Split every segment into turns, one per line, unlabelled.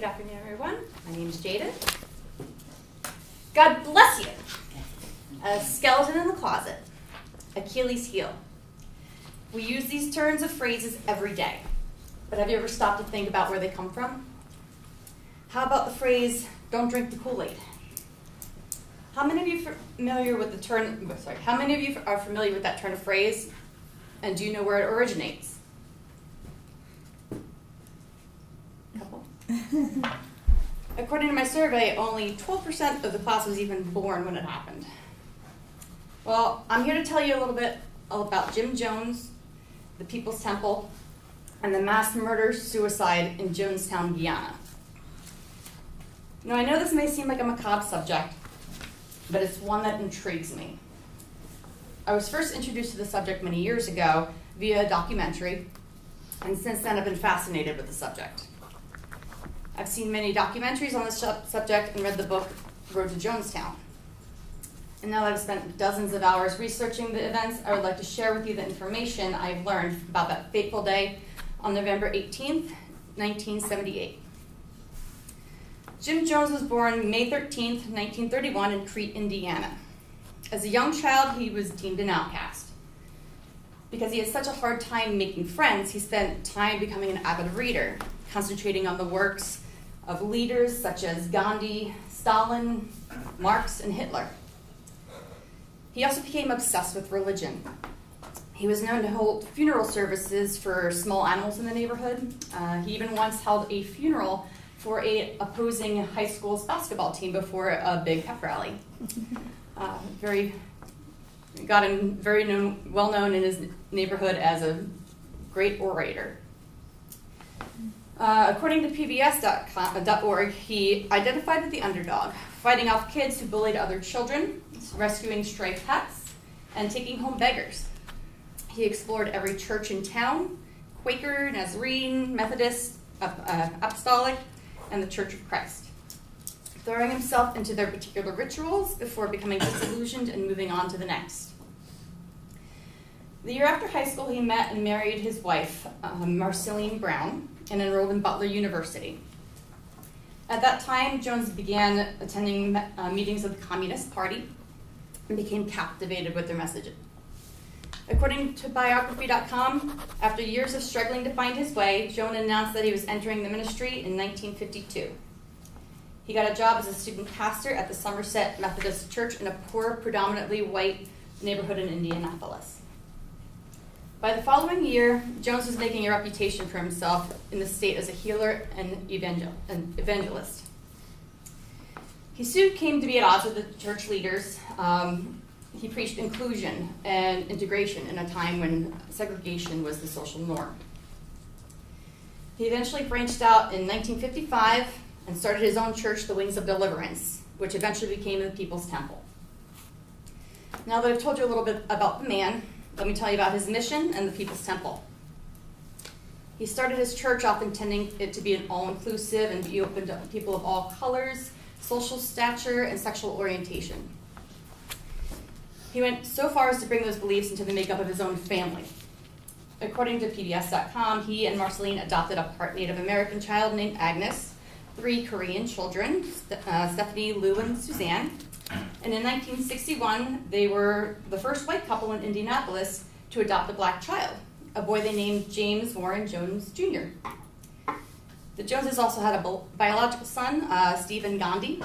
Good afternoon, everyone. My name is Jadyn. God bless you. A skeleton in the closet. Achilles heel. We use these turns of phrases every day. But have you ever stopped to think about where they come from? How about the phrase, don't drink the Kool-Aid? How many of you are familiar with how many of you are familiar with that turn of phrase? And do you know where it originates? A couple. According to my survey, only 12% of the class was even born when it happened. Well, I'm here to tell you a little bit about Jim Jones, the People's Temple, and the mass murder-suicide in Jonestown, Guyana. Now, I know this may seem like a macabre subject, but it's one that intrigues me. I was first introduced to the subject many years ago via a documentary, and since then I've been fascinated with the subject. I've seen many documentaries on this subject and read the book Road to Jonestown. And now that I've spent dozens of hours researching the events, I would like to share with you the information I've learned about that fateful day on November 18th, 1978. Jim Jones was born May 13th, 1931 in Crete, Indiana. As a young child, he was deemed an outcast. Because he had such a hard time making friends, he spent time becoming an avid reader, concentrating on the works of leaders such as Gandhi, Stalin, Marx, and Hitler. He also became obsessed with religion. He was known to hold funeral services for small animals in the neighborhood. He even once held a funeral for an opposing high school's basketball team before a big pep rally. Well known in his neighborhood as a great orator. According to PBS.org, he identified with the underdog, fighting off kids who bullied other children, rescuing stray pets, and taking home beggars. He explored every church in town, Quaker, Nazarene, Methodist, Apostolic, and the Church of Christ, throwing himself into their particular rituals before becoming disillusioned and moving on to the next. The year after high school, he met and married his wife, Marceline Brown, and enrolled in Butler University. At that time, Jones began attending meetings of the Communist Party and became captivated with their messaging. According to biography.com, after years of struggling to find his way, Jones announced that he was entering the ministry in 1952. He got a job as a student pastor at the Somerset Methodist Church in a poor, predominantly white neighborhood in Indianapolis. By the following year, Jones was making a reputation for himself in the state as a healer and evangelist. He soon came to be at odds with the church leaders. He preached inclusion and integration in a time when segregation was the social norm. He eventually branched out in 1955 and started his own church, the Wings of Deliverance, which eventually became the People's Temple. Now that I've told you a little bit about the man, let me tell you about his mission and the People's Temple. He started his church off intending it to be an all-inclusive and be open to people of all colors, social stature, and sexual orientation. He went so far as to bring those beliefs into the makeup of his own family. According to PBS.com, he and Marceline adopted a part Native American child named Agnes, 3 Korean children, Stephanie, Lou, and Suzanne. And in 1961, they were the first white couple in Indianapolis to adopt a black child, a boy they named James Warren Jones Jr. The Joneses also had a biological son, Stephen Gandhi,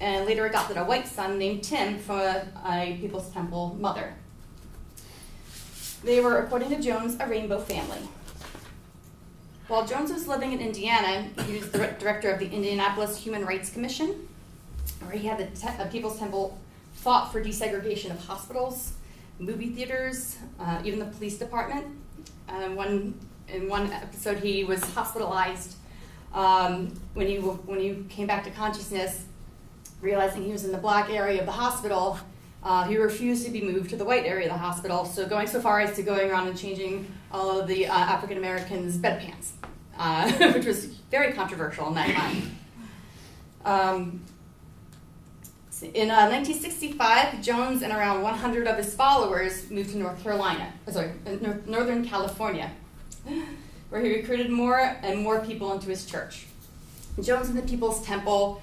and later adopted a white son named Tim from a People's Temple mother. They were, according to Jones, a rainbow family. While Jones was living in Indiana, he was the director of the Indianapolis Human Rights Commission, where he had the People's Temple fought for desegregation of hospitals, movie theaters, even the police department. In one episode, he was hospitalized when he came back to consciousness, realizing he was in the black area of the hospital. He refused to be moved to the white area of the hospital, so going so far as to going around and changing all of the African Americans' bedpans, which was very controversial in that time. In 1965, Jones and around 100 of his followers moved to Northern California, where he recruited more and more people into his church. Jones and the People's Temple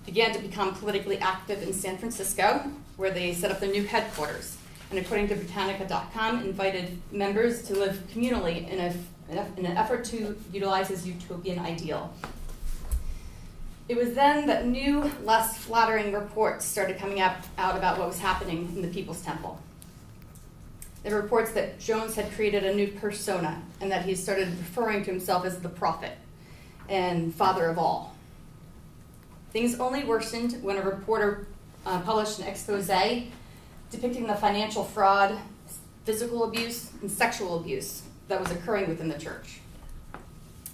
began to become politically active in San Francisco, where they set up their new headquarters, and according to Britannica.com, invited members to live communally in an effort to utilize his utopian ideal. It was then that new, less flattering reports started coming out about what was happening in the People's Temple. There were reports that Jones had created a new persona and that he started referring to himself as the prophet and father of all. Things only worsened when a reporter published an expose depicting the financial fraud, physical abuse, and sexual abuse that was occurring within the church.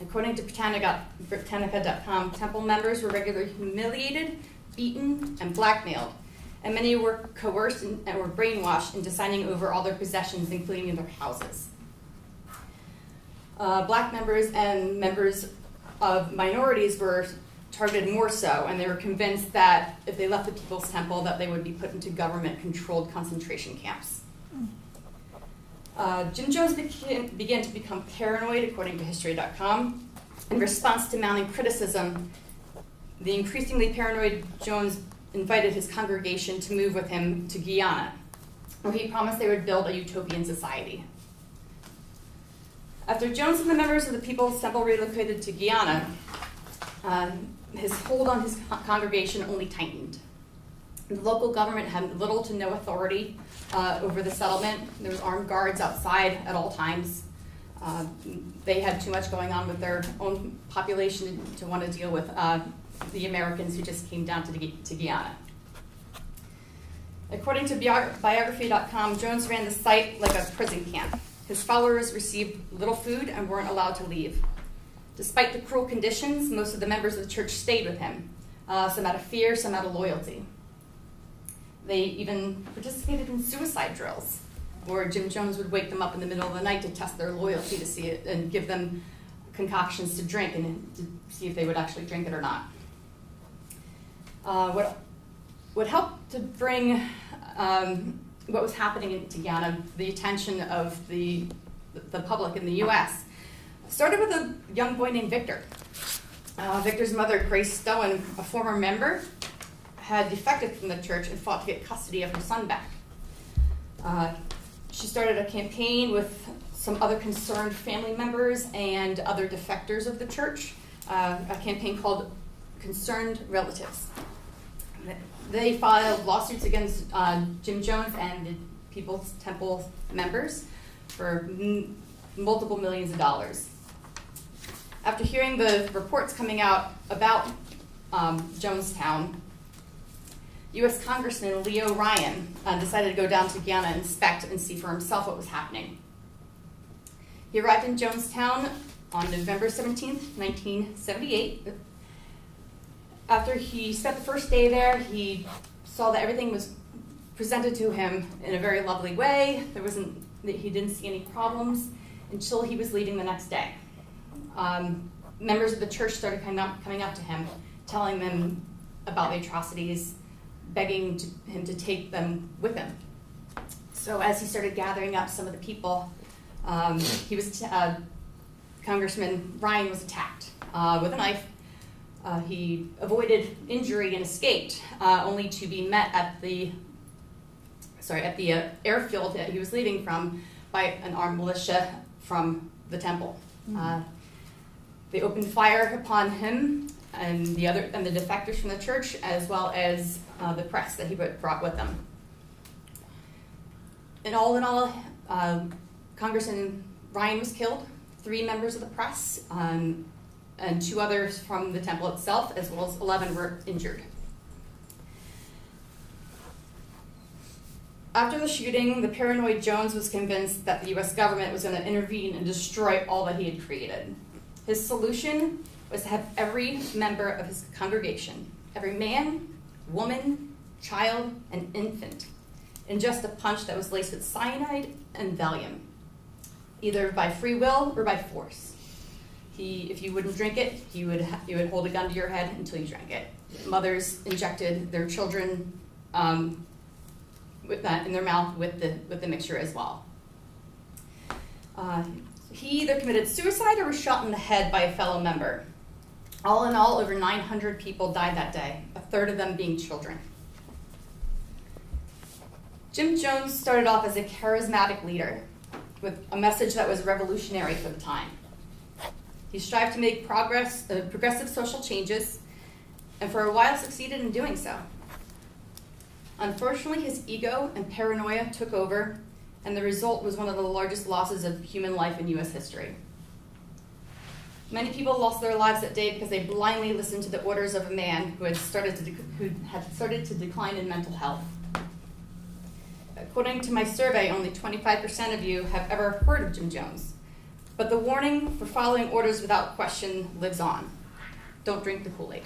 According to Britannica.com, temple members were regularly humiliated, beaten, and blackmailed, and many were coerced and were brainwashed into signing over all their possessions, including their houses. Black members and members of minorities were targeted more so, and they were convinced that if they left the People's Temple, that they would be put into government-controlled concentration camps. Jim Jones began to become paranoid, according to History.com. In response to mounting criticism, the increasingly paranoid Jones invited his congregation to move with him to Guyana, where he promised they would build a utopian society. After Jones and the members of the People's Temple relocated to Guyana, his hold on his congregation only tightened. The local government had little to no authority over the settlement. There was armed guards outside at all times. They had too much going on with their own population to want to deal with the Americans who just came down to Guyana. According to biography.com, Jones ran the site like a prison camp. His followers received little food and weren't allowed to leave. Despite the cruel conditions, most of the members of the church stayed with him, some out of fear, some out of loyalty. They even participated in suicide drills, where Jim Jones would wake them up in the middle of the night to test their loyalty to see it and give them concoctions to drink and to see if they would actually drink it or not. What helped to bring what was happening in Guyana, the attention of the public in the U.S., started with a young boy named Victor. Victor's mother, Grace Stowen, a former member, had defected from the church and fought to get custody of her son back. She started a campaign with some other concerned family members and other defectors of the church, a campaign called Concerned Relatives. They filed lawsuits against Jim Jones and the People's Temple members for multiple millions of dollars. After hearing the reports coming out about Jonestown, U.S. Congressman Leo Ryan decided to go down to Guyana and inspect and see for himself what was happening. He arrived in Jonestown on November 17th, 1978. After he spent the first day there, he saw that everything was presented to him in a very lovely way. He didn't see any problems until he was leaving the next day. Members of the church started coming up to him, telling them about the atrocities, begging him to take them with him. So as he started gathering up some of the people, Congressman Ryan was attacked with a knife. He avoided injury and escaped, only to be met at the airfield that he was leaving from by an armed militia from the temple. They opened fire upon him and the defectors from the church, as well as the press that he brought with them. In all, Congressman Ryan was killed, 3 members of the press, and 2 others from the temple itself, as well as 11 were injured. After the shooting, the paranoid Jones was convinced that the U.S. government was going to intervene and destroy all that he had created. His solution was to have every member of his congregation, every man, woman, child, and infant, ingest a punch that was laced with cyanide and Valium, either by free will or by force. If you wouldn't drink it, he would hold a gun to your head until you drank it. Mothers injected their children with that in their mouth with the mixture as well. He either committed suicide or was shot in the head by a fellow member. All in all, over 900 people died that day, a third of them being children. Jim Jones started off as a charismatic leader with a message that was revolutionary for the time. He strived to make progressive social changes, and for a while succeeded in doing so. Unfortunately, his ego and paranoia took over, and the result was one of the largest losses of human life in U.S. history. Many people lost their lives that day because they blindly listened to the orders of a man who had started to decline in mental health. According to my survey, only 25% of you have ever heard of Jim Jones, but the warning for following orders without question lives on. Don't drink the Kool-Aid.